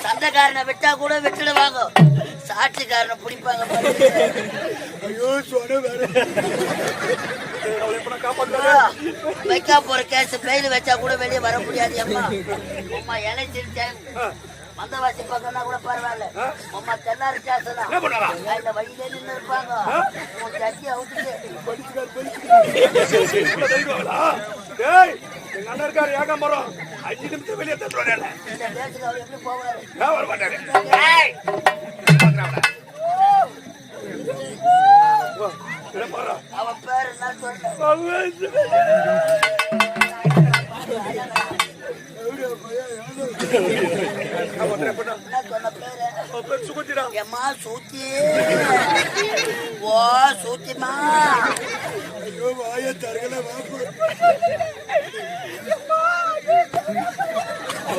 சண்டைக்காரனை விட்டா கூட விட்டுடுவாங்க, சாட்சிக்காரனை பிடிப்பாங்க. வைக்கா போற கேஸ் பெயில் வச்சா கூட வெளியே வர முடியாது. அம்மா அம்மா எலெக்ஷன் மந்தவாசி பக்கம்னா கூட பரவாயில்ல. அம்மா தென்னாரு ஸ்டேஷன் இந்த வழியிலே நின்று இருப்பாங்க. உன் சட்டி அவுத்துட்டு எங்க அண்ணன் இருக்காரு ஏகாம்பரம் 5 நிமிஷம் வெளியே தட்டுவாரு. இந்த பேசுக்கு அவர் எப்படி போவாரு? வர மாட்டாரு. அவன் பேர் என்ன சொல்ற? எம்மா சூத்தி, ஓ சூத்திமா, ஐயோ வாய தரகல வாப்பு